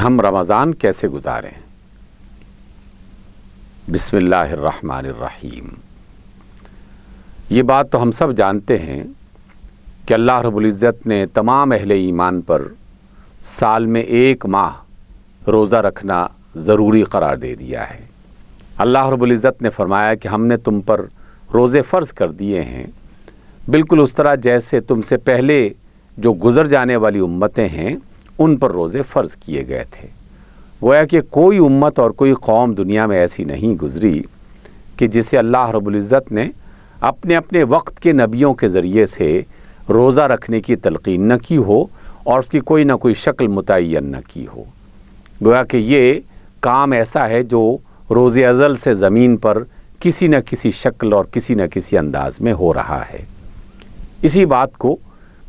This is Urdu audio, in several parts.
ہم رمضان کیسے گزاریں۔ بسم اللہ الرحمن الرحیم۔ یہ بات تو ہم سب جانتے ہیں کہ اللہ رب العزت نے تمام اہل ایمان پر سال میں 1 ماہ روزہ رکھنا ضروری قرار دے دیا ہے۔ اللہ رب العزت نے فرمایا کہ ہم نے تم پر روزے فرض کر دیے ہیں، بالکل اس طرح جیسے تم سے پہلے جو گزر جانے والی امتیں ہیں ان پر روزے فرض کیے گئے تھے۔ گویا کہ کوئی امت اور کوئی قوم دنیا میں ایسی نہیں گزری کہ جسے اللہ رب العزت نے اپنے اپنے وقت کے نبیوں کے ذریعے سے روزہ رکھنے کی تلقین نہ کی ہو اور اس کی کوئی نہ کوئی شکل متعین نہ کی ہو۔ گویا کہ یہ کام ایسا ہے جو روز ازل سے زمین پر کسی نہ کسی شکل اور کسی نہ کسی انداز میں ہو رہا ہے۔ اسی بات کو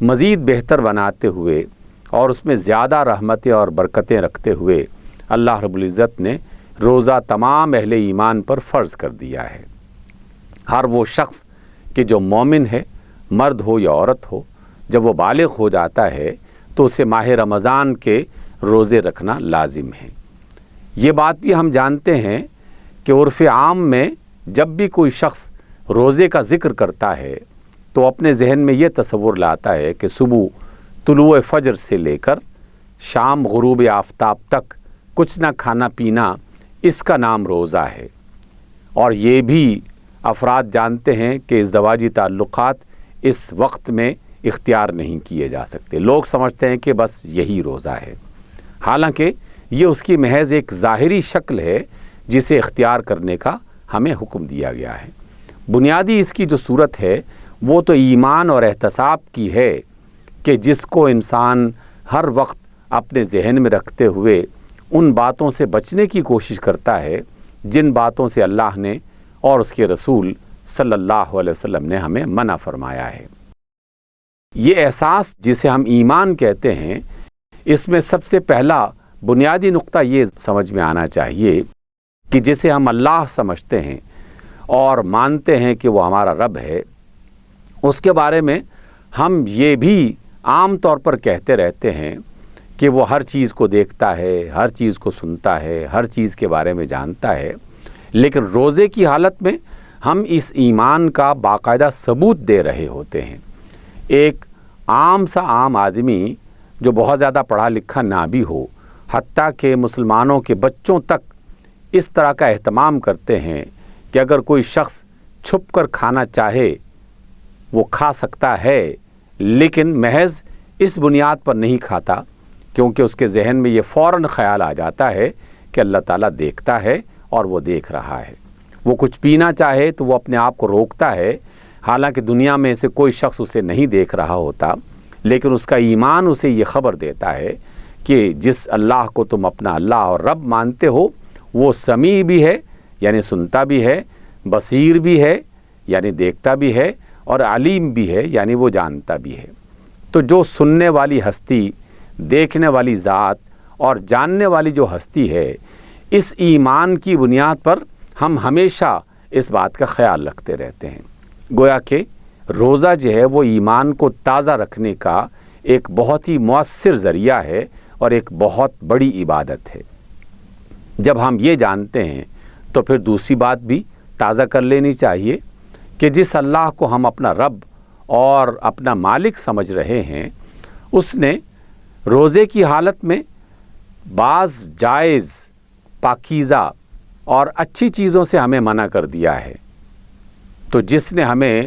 مزید بہتر بناتے ہوئے اور اس میں زیادہ رحمتیں اور برکتیں رکھتے ہوئے اللہ رب العزت نے روزہ تمام اہل ایمان پر فرض کر دیا ہے۔ ہر وہ شخص کہ جو مومن ہے، مرد ہو یا عورت ہو، جب وہ بالغ ہو جاتا ہے تو اسے ماہ رمضان کے روزے رکھنا لازم ہے۔ یہ بات بھی ہم جانتے ہیں کہ عرف عام میں جب بھی کوئی شخص روزے کا ذکر کرتا ہے تو اپنے ذہن میں یہ تصور لاتا ہے کہ صبح طلوع فجر سے لے کر شام غروب آفتاب تک کچھ نہ کھانا پینا، اس کا نام روزہ ہے۔ اور یہ بھی افراد جانتے ہیں کہ ازدواجی تعلقات اس وقت میں اختیار نہیں کیے جا سکتے۔ لوگ سمجھتے ہیں کہ بس یہی روزہ ہے، حالانکہ یہ اس کی محض ایک ظاہری شکل ہے جسے اختیار کرنے کا ہمیں حکم دیا گیا ہے۔ بنیادی اس کی جو صورت ہے وہ تو ایمان اور احتساب کی ہے کہ جس کو انسان ہر وقت اپنے ذہن میں رکھتے ہوئے ان باتوں سے بچنے کی کوشش کرتا ہے جن باتوں سے اللہ نے اور اس کے رسول صلی اللہ علیہ وسلم نے ہمیں منع فرمایا ہے۔ یہ احساس جسے ہم ایمان کہتے ہیں، اس میں سب سے پہلا بنیادی نقطہ یہ سمجھ میں آنا چاہیے کہ جسے ہم اللہ سمجھتے ہیں اور مانتے ہیں کہ وہ ہمارا رب ہے، اس کے بارے میں ہم یہ بھی عام طور پر کہتے رہتے ہیں کہ وہ ہر چیز کو دیکھتا ہے، ہر چیز کو سنتا ہے، ہر چیز کے بارے میں جانتا ہے، لیکن روزے کی حالت میں ہم اس ایمان کا باقاعدہ ثبوت دے رہے ہوتے ہیں۔ ایک عام آدمی جو بہت زیادہ پڑھا لکھا نہ بھی ہو، حتیٰ کہ مسلمانوں کے بچوں تک اس طرح کا اہتمام کرتے ہیں کہ اگر کوئی شخص چھپ کر کھانا چاہے وہ کھا سکتا ہے، لیکن محض اس بنیاد پر نہیں کھاتا کیونکہ اس کے ذہن میں یہ فوراً خیال آ جاتا ہے کہ اللہ تعالیٰ دیکھتا ہے اور وہ دیکھ رہا ہے۔ وہ کچھ پینا چاہے تو وہ اپنے آپ کو روکتا ہے، حالانکہ دنیا میں سے کوئی شخص اسے نہیں دیکھ رہا ہوتا، لیکن اس کا ایمان اسے یہ خبر دیتا ہے کہ جس اللہ کو تم اپنا اللہ اور رب مانتے ہو وہ سمیع بھی ہے، یعنی سنتا بھی ہے، بصیر بھی ہے، یعنی دیکھتا بھی ہے، اور علیم بھی ہے، یعنی وہ جانتا بھی ہے۔ تو جو سننے والی ہستی، دیکھنے والی ذات اور جاننے والی جو ہستی ہے، اس ایمان کی بنیاد پر ہم ہمیشہ اس بات کا خیال رکھتے رہتے ہیں۔ گویا کہ روزہ جو ہے وہ ایمان کو تازہ رکھنے کا ایک بہت ہی مؤثر ذریعہ ہے اور ایک بہت بڑی عبادت ہے۔ جب ہم یہ جانتے ہیں تو پھر دوسری بات بھی تازہ کر لینی چاہیے کہ جس اللہ کو ہم اپنا رب اور اپنا مالک سمجھ رہے ہیں، اس نے روزے کی حالت میں بعض جائز، پاکیزہ اور اچھی چیزوں سے ہمیں منع کر دیا ہے۔ تو جس نے ہمیں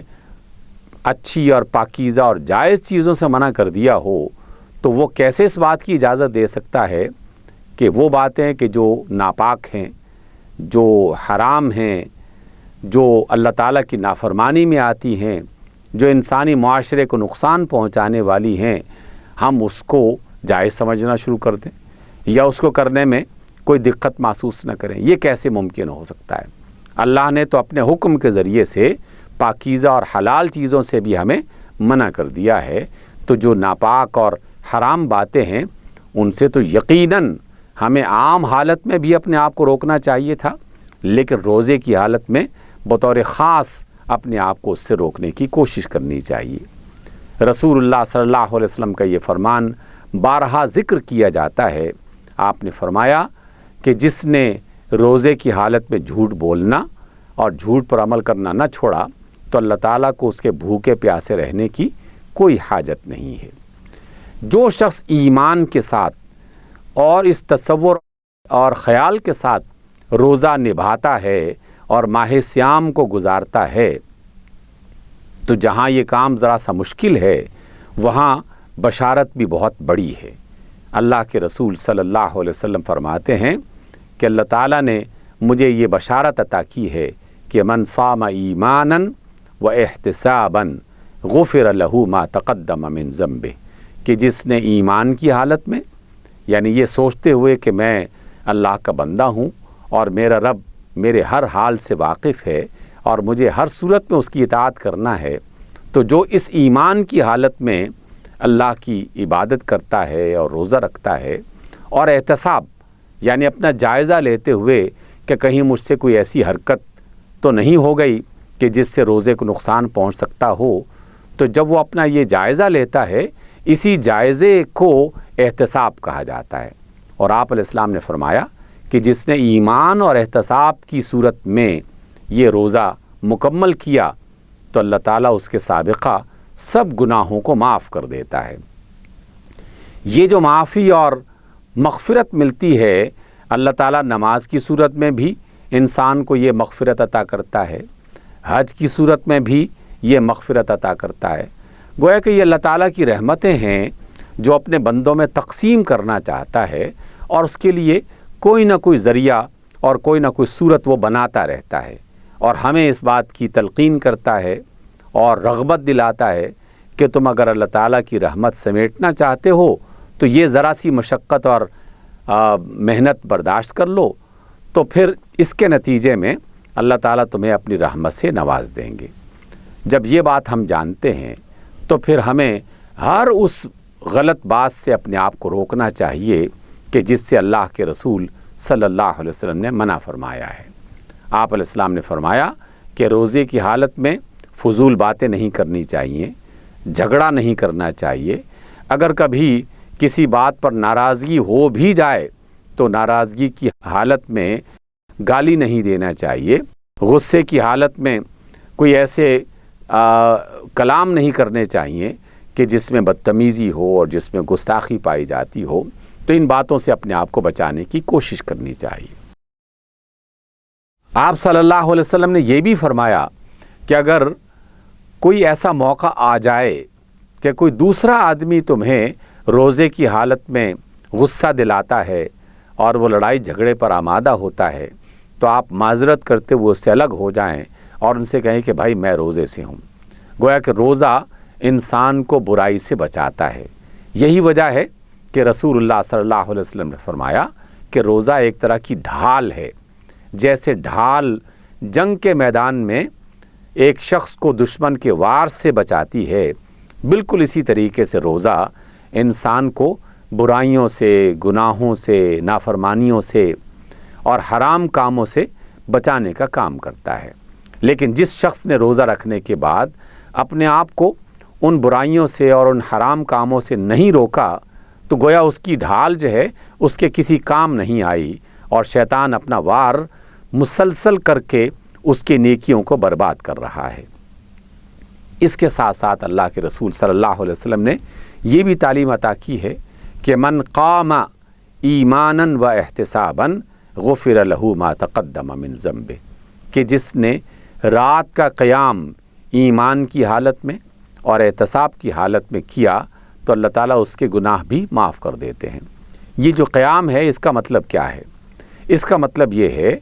اچھی اور پاکیزہ اور جائز چیزوں سے منع کر دیا ہو تو وہ کیسے اس بات کی اجازت دے سکتا ہے کہ وہ باتیں کہ جو ناپاک ہیں، جو حرام ہیں، جو اللہ تعالیٰ کی نافرمانی میں آتی ہیں، جو انسانی معاشرے کو نقصان پہنچانے والی ہیں، ہم اس کو جائز سمجھنا شروع کر دیں یا اس کو کرنے میں کوئی دقت محسوس نہ کریں؟ یہ کیسے ممکن ہو سکتا ہے؟ اللہ نے تو اپنے حکم کے ذریعے سے پاکیزہ اور حلال چیزوں سے بھی ہمیں منع کر دیا ہے۔ تو جو ناپاک اور حرام باتیں ہیں ان سے تو یقیناً ہمیں عام حالت میں بھی اپنے آپ کو روکنا چاہیے تھا، لیکن روزے کی حالت میں بطور خاص اپنے آپ کو اس سے روکنے کی کوشش کرنی چاہیے۔ رسول اللہ صلی اللہ علیہ وسلم کا یہ فرمان بارہا ذکر کیا جاتا ہے۔ آپ نے فرمایا کہ جس نے روزے کی حالت میں جھوٹ بولنا اور جھوٹ پر عمل کرنا نہ چھوڑا تو اللہ تعالیٰ کو اس کے بھوکے پیاسے رہنے کی کوئی حاجت نہیں ہے۔ جو شخص ایمان کے ساتھ اور اس تصور اور خیال کے ساتھ روزہ نبھاتا ہے اور ماہ سیام کو گزارتا ہے تو جہاں یہ کام ذرا سا مشکل ہے وہاں بشارت بھی بہت بڑی ہے۔ اللہ کے رسول صلی اللہ علیہ وسلم فرماتے ہیں کہ اللہ تعالیٰ نے مجھے یہ بشارت عطا کی ہے کہ من صام ایمانا و احتسابا غفر له ما تقدم من ذنبه، کہ جس نے ایمان کی حالت میں، یعنی یہ سوچتے ہوئے کہ میں اللہ کا بندہ ہوں اور میرا رب میرے ہر حال سے واقف ہے اور مجھے ہر صورت میں اس کی اطاعت کرنا ہے، تو جو اس ایمان کی حالت میں اللہ کی عبادت کرتا ہے اور روزہ رکھتا ہے اور احتساب یعنی اپنا جائزہ لیتے ہوئے کہ کہیں مجھ سے کوئی ایسی حرکت تو نہیں ہو گئی کہ جس سے روزے کو نقصان پہنچ سکتا ہو، تو جب وہ اپنا یہ جائزہ لیتا ہے اسی جائزے کو احتساب کہا جاتا ہے۔ اور آپ علیہ السلام نے فرمایا کہ جس نے ایمان اور احتساب کی صورت میں یہ روزہ مکمل کیا تو اللہ تعالیٰ اس کے سابقہ سب گناہوں کو معاف کر دیتا ہے۔ یہ جو معافی اور مغفرت ملتی ہے اللہ تعالیٰ نماز کی صورت میں بھی انسان کو یہ مغفرت عطا کرتا ہے، حج کی صورت میں بھی یہ مغفرت عطا کرتا ہے۔ گویا کہ یہ اللہ تعالیٰ کی رحمتیں ہیں جو اپنے بندوں میں تقسیم کرنا چاہتا ہے اور اس کے لیے کوئی نہ کوئی ذریعہ اور کوئی نہ کوئی صورت وہ بناتا رہتا ہے، اور ہمیں اس بات کی تلقین کرتا ہے اور رغبت دلاتا ہے کہ تم اگر اللہ تعالیٰ کی رحمت سمیٹنا چاہتے ہو تو یہ ذرا سی مشقت اور محنت برداشت کر لو، تو پھر اس کے نتیجے میں اللہ تعالیٰ تمہیں اپنی رحمت سے نواز دیں گے۔ جب یہ بات ہم جانتے ہیں تو پھر ہمیں ہر اس غلط بات سے اپنے آپ کو روکنا چاہیے کہ جس سے اللہ کے رسول صلی اللہ علیہ وسلم نے منع فرمایا ہے۔ آپ علیہ السلام نے فرمایا کہ روزے کی حالت میں فضول باتیں نہیں کرنی چاہیے، جھگڑا نہیں کرنا چاہیے، اگر کبھی کسی بات پر ناراضگی ہو بھی جائے تو ناراضگی کی حالت میں گالی نہیں دینا چاہیے، غصے کی حالت میں کوئی ایسے کلام نہیں کرنے چاہیے کہ جس میں بدتمیزی ہو اور جس میں گستاخی پائی جاتی ہو، تو ان باتوں سے اپنے آپ کو بچانے کی کوشش کرنی چاہیے۔ آپ صلی اللہ علیہ وسلم نے یہ بھی فرمایا کہ اگر کوئی ایسا موقع آ جائے کہ کوئی دوسرا آدمی تمہیں روزے کی حالت میں غصہ دلاتا ہے اور وہ لڑائی جھگڑے پر آمادہ ہوتا ہے تو آپ معذرت کرتے ہوئے اس سے الگ ہو جائیں اور ان سے کہیں کہ بھائی میں روزے سے ہوں۔ گویا کہ روزہ انسان کو برائی سے بچاتا ہے۔ یہی وجہ ہے کہ رسول اللہ صلی اللہ علیہ وسلم نے فرمایا کہ روزہ ایک طرح کی ڈھال ہے، جیسے ڈھال جنگ کے میدان میں ایک شخص کو دشمن کے وار سے بچاتی ہے، بالکل اسی طریقے سے روزہ انسان کو برائیوں سے، گناہوں سے، نافرمانیوں سے اور حرام کاموں سے بچانے کا کام کرتا ہے۔ لیکن جس شخص نے روزہ رکھنے کے بعد اپنے آپ کو ان برائیوں سے اور ان حرام کاموں سے نہیں روکا تو گویا اس کی ڈھال جو ہے اس کے کسی کام نہیں آئی اور شیطان اپنا وار مسلسل کر کے اس کی نیکیوں کو برباد کر رہا ہے۔ اس کے ساتھ ساتھ اللہ کے رسول صلی اللہ علیہ وسلم نے یہ بھی تعلیم عطا کی ہے کہ من قام ایمانا و احتسابا غفر له ما تقدم من ذنبه، کہ جس نے رات کا قیام ایمان کی حالت میں اور احتساب کی حالت میں کیا تو اللہ تعالیٰ اس کے گناہ بھی معاف کر دیتے ہیں۔ یہ جو قیام ہے اس کا مطلب کیا ہے؟ اس کا مطلب یہ ہے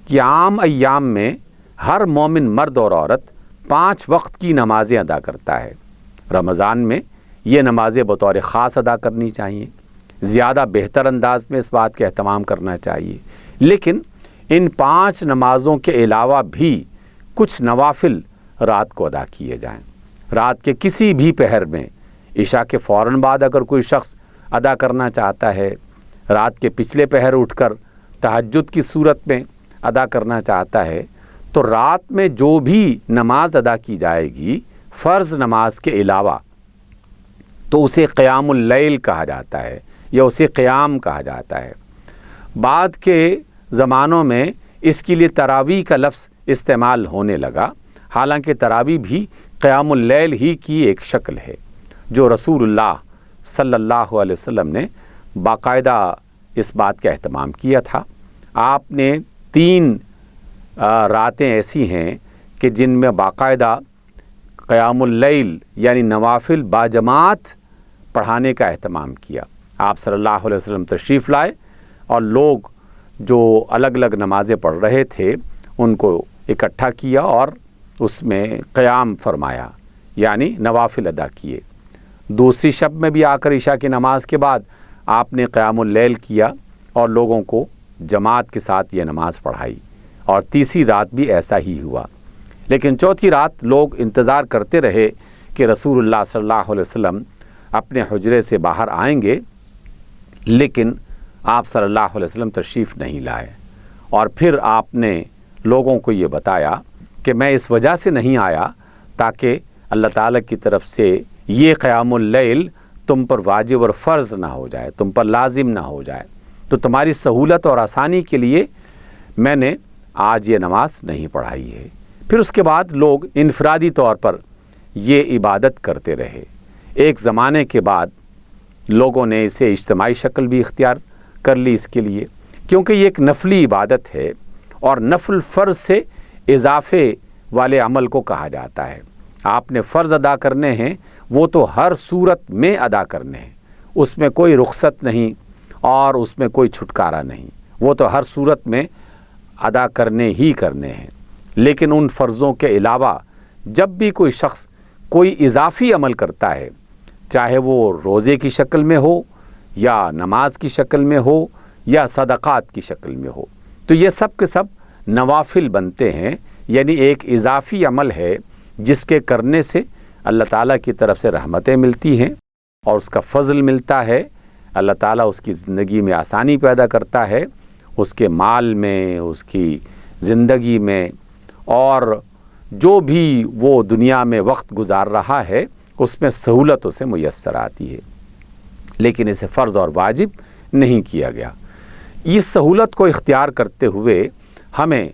کہ عام ایام میں ہر مومن مرد اور عورت 5 وقت کی نمازیں ادا کرتا ہے۔ رمضان میں یہ نمازیں بطور خاص ادا کرنی چاہیے، زیادہ بہتر انداز میں اس بات کا اہتمام کرنا چاہیے، لیکن ان 5 نمازوں کے علاوہ بھی کچھ نوافل رات کو ادا کیے جائیں۔ رات کے کسی بھی پہر میں، عشاء کے فوراً بعد اگر کوئی شخص ادا کرنا چاہتا ہے، رات کے پچھلے پہر اٹھ کر تہجد کی صورت میں ادا کرنا چاہتا ہے، تو رات میں جو بھی نماز ادا کی جائے گی فرض نماز کے علاوہ تو اسے قیام اللیل کہا جاتا ہے یا اسے قیام کہا جاتا ہے۔ بعد کے زمانوں میں اس کے لیے تراویح کا لفظ استعمال ہونے لگا، حالانکہ تراویح بھی قیام اللیل ہی کی ایک شکل ہے جو رسول اللہ صلی اللہ علیہ وسلم نے باقاعدہ اس بات کا اہتمام کیا تھا۔ آپ نے 3 راتیں ایسی ہیں کہ جن میں باقاعدہ قیام اللیل یعنی نوافل باجماعت پڑھانے کا اہتمام کیا۔ آپ صلی اللہ علیہ وسلم تشریف لائے اور لوگ جو الگ الگ نمازیں پڑھ رہے تھے ان کو اکٹھا کیا اور اس میں قیام فرمایا، یعنی نوافل ادا کیے۔ دوسری شب میں بھی آ کر عشاء کی نماز کے بعد آپ نے قیام اللیل کیا اور لوگوں کو جماعت کے ساتھ یہ نماز پڑھائی، اور تیسری رات بھی ایسا ہی ہوا۔ لیکن چوتھی رات لوگ انتظار کرتے رہے کہ رسول اللہ صلی اللہ علیہ وسلم اپنے حجرے سے باہر آئیں گے، لیکن آپ صلی اللہ علیہ وسلم تشریف نہیں لائے، اور پھر آپ نے لوگوں کو یہ بتایا کہ میں اس وجہ سے نہیں آیا تاکہ اللہ تعالیٰ کی طرف سے یہ قیام اللیل تم پر واجب اور فرض نہ ہو جائے، تم پر لازم نہ ہو جائے، تو تمہاری سہولت اور آسانی کے لیے میں نے آج یہ نماز نہیں پڑھائی ہے۔ پھر اس کے بعد لوگ انفرادی طور پر یہ عبادت کرتے رہے۔ ایک زمانے کے بعد لوگوں نے اسے اجتماعی شکل بھی اختیار کر لی اس کے لیے، کیونکہ یہ ایک نفلی عبادت ہے اور نفل فرض سے اضافے والے عمل کو کہا جاتا ہے۔ آپ نے فرض ادا کرنے ہیں وہ تو ہر صورت میں ادا کرنے ہیں، اس میں کوئی رخصت نہیں اور اس میں کوئی چھٹکارا نہیں، وہ تو ہر صورت میں ادا کرنے ہی کرنے ہیں۔ لیکن ان فرضوں کے علاوہ جب بھی کوئی شخص کوئی اضافی عمل کرتا ہے، چاہے وہ روزے کی شکل میں ہو یا نماز کی شکل میں ہو یا صدقات کی شکل میں ہو، تو یہ سب کے سب نوافل بنتے ہیں، یعنی ایک اضافی عمل ہے جس کے کرنے سے اللہ تعالیٰ کی طرف سے رحمتیں ملتی ہیں اور اس کا فضل ملتا ہے، اللہ تعالیٰ اس کی زندگی میں آسانی پیدا کرتا ہے، اس کے مال میں، اس کی زندگی میں، اور جو بھی وہ دنیا میں وقت گزار رہا ہے اس میں سہولتوں سے میسر آتی ہے، لیکن اسے فرض اور واجب نہیں کیا گیا۔ اس سہولت کو اختیار کرتے ہوئے ہمیں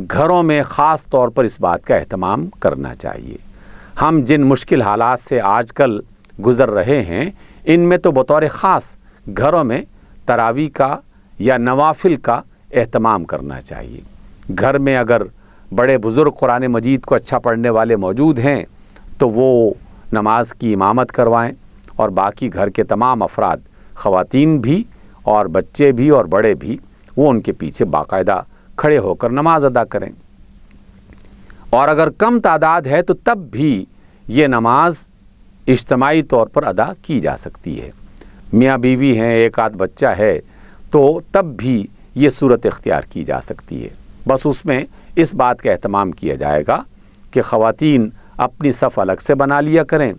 گھروں میں خاص طور پر اس بات کا اہتمام کرنا چاہیے۔ ہم جن مشکل حالات سے آج کل گزر رہے ہیں ان میں تو بطور خاص گھروں میں تراویح کا یا نوافل کا اہتمام کرنا چاہیے۔ گھر میں اگر بڑے بزرگ قرآن مجید کو اچھا پڑھنے والے موجود ہیں تو وہ نماز کی امامت کروائیں، اور باقی گھر کے تمام افراد، خواتین بھی اور بچے بھی اور بڑے بھی، وہ ان کے پیچھے باقاعدہ کھڑے ہو کر نماز ادا کریں۔ اور اگر کم تعداد ہے تو تب بھی یہ نماز اجتماعی طور پر ادا کی جا سکتی ہے۔ میاں بیوی ہیں، ایک آدھ بچہ ہے، تو تب بھی یہ صورت اختیار کی جا سکتی ہے۔ بس اس میں اس بات کا اہتمام کیا جائے گا کہ خواتین اپنی صف الگ سے بنا لیا کریں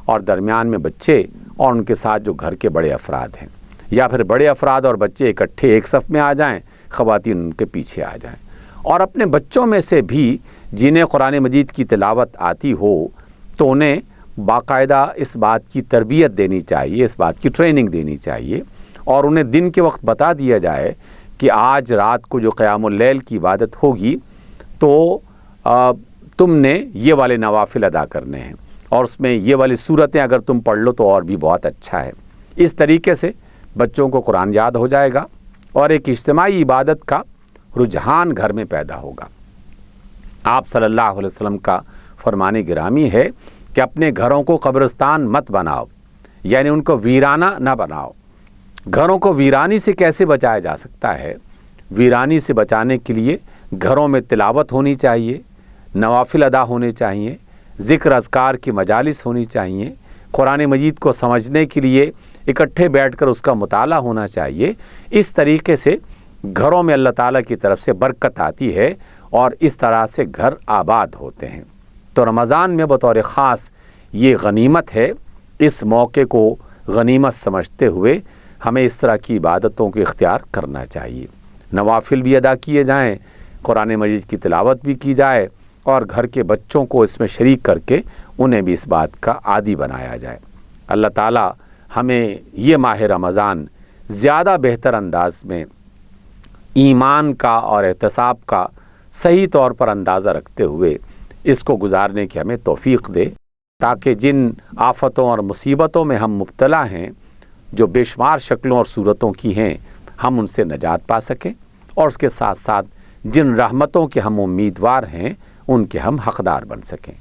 اور درمیان میں بچے اور ان کے ساتھ جو گھر کے بڑے افراد ہیں، یا پھر بڑے افراد اور بچے اکٹھے ایک صف میں آ جائیں، خواتین ان کے پیچھے آ جائیں۔ اور اپنے بچوں میں سے بھی جنہیں قرآن مجید کی تلاوت آتی ہو تو انہیں باقاعدہ اس بات کی تربیت دینی چاہیے، اس بات کی ٹریننگ دینی چاہیے، اور انہیں دن کے وقت بتا دیا جائے کہ آج رات کو جو قیام اللیل کی عبادت ہوگی تو تم نے یہ والے نوافل ادا کرنے ہیں، اور اس میں یہ والی صورتیں اگر تم پڑھ لو تو اور بھی بہت اچھا ہے۔ اس طریقے سے بچوں کو قرآن یاد ہو جائے گا اور ایک اجتماعی عبادت کا رجحان گھر میں پیدا ہوگا۔ آپ صلی اللہ علیہ وسلم کا فرمان گرامی ہے کہ اپنے گھروں کو قبرستان مت بناؤ، یعنی ان کو ویرانہ نہ بناؤ۔ گھروں کو ویرانی سے کیسے بچایا جا سکتا ہے؟ ویرانی سے بچانے کے لیے گھروں میں تلاوت ہونی چاہیے، نوافل ادا ہونے چاہیے، ذکر اذکار کی مجالس ہونی چاہیے، قرآن مجید کو سمجھنے کے لیے اکٹھے بیٹھ کر اس کا مطالعہ ہونا چاہیے۔ اس طریقے سے گھروں میں اللہ تعالیٰ کی طرف سے برکت آتی ہے اور اس طرح سے گھر آباد ہوتے ہیں۔ تو رمضان میں بطور خاص یہ غنیمت ہے، اس موقع کو غنیمت سمجھتے ہوئے ہمیں اس طرح کی عبادتوں کو اختیار کرنا چاہیے۔ نوافل بھی ادا کیے جائیں، قرآن مجید کی تلاوت بھی کی جائے، اور گھر کے بچوں کو اس میں شریک کر کے انہیں بھی اس بات کا عادی بنایا جائے۔ اللہ تعالیٰ ہمیں یہ ماہ رمضان زیادہ بہتر انداز میں ایمان کا اور احتساب کا صحیح طور پر اندازہ رکھتے ہوئے اس کو گزارنے کی ہمیں توفیق دے، تاکہ جن آفتوں اور مصیبتوں میں ہم مبتلا ہیں، جو بے شمار شکلوں اور صورتوں کی ہیں، ہم ان سے نجات پا سکیں، اور اس کے ساتھ ساتھ جن رحمتوں کے ہم امیدوار ہیں ان کے ہم حقدار بن سکیں۔